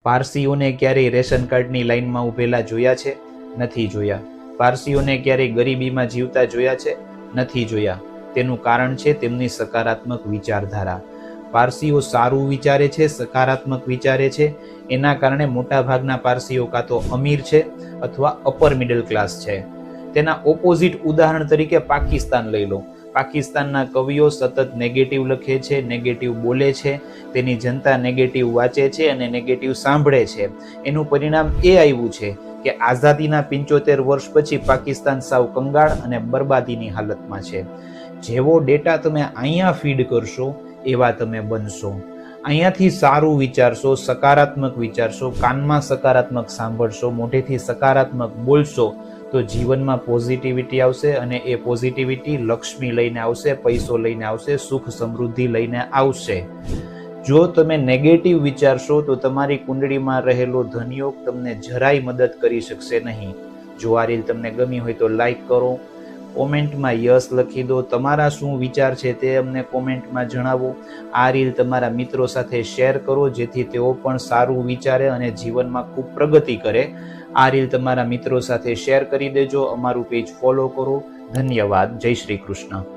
પારસીઓને ક્યારેય રેશન કાર્ડની લાઈનમાં ઊભેલા જોયા છે? નથી જોયા. પારસીઓને ક્યારેય ગરીબીમાં જીવતા જોયા છે? નથી જોયા. તેનું કારણ છે તેમની સકારાત્મક વિચારધારા. પારસીઓ સારું વિચારે છે, સકારાત્મક વિચારે છે, એના કારણે મોટા ભાગના પારસીઓ કાં તો અમીર છે અથવા અપર મિડલ ક્લાસ છે. તેના ઓપોઝિટ ઉદાહરણ તરીકે પાકિસ્તાન લઈ લો. પાકિસ્તાનના કવિઓ સતત નેગેટિવ લખે છે, નેગેટિવ બોલે છે, તેની જનતા નેગેટિવ વાંચે છે અને નેગેટિવ સાંભળે છે. એનું પરિણામ એ આવ્યું છે કે આઝાદીના 75 વર્ષ પછી પાકિસ્તાન સાવ કંગાળ અને બરબાદીની હાલતમાં છે. જેવો ડેટા તમે અહીંયા ફીડ કરશો એવા તમે બનશો. અહીંયાથી સારું વિચારશો, સકારાત્મક વિચારશો, કાનમાં સકારાત્મક સાંભળશો, મોઢેથી સકારાત્મક બોલશો તો જીવનમાં પોઝિટિવિટી આવશે અને એ પોઝિટિવિટી લક્ષ્મી લઈને આવશે, પૈસો લઈને આવશે, સુખ સમૃદ્ધિ લઈને આવશે. જો તમે નેગેટિવ વિચારશો તો તમારી કુંડળીમાં રહેલો ધનયોગ તમને જરાય મદદ કરી શકશે નહીં. જો આ રીલ તમને ગમી હોય તો લાઈક કરો, કોમેન્ટમાં યસ લખી દો. તમારા શું વિચાર છે તે અમને કોમેન્ટમાં જણાવો. આ રીલ તમારા મિત્રો સાથે શેર કરો જેથી તેઓ પણ સારું વિચારે અને જીવનમાં ખૂબ પ્રગતિ કરે. આ રીલ તમારા મિત્રો સાથે શેર કરી દેજો. અમારું પેજ ફોલો કરો. ધન્યવાદ. જય શ્રી કૃષ્ણ.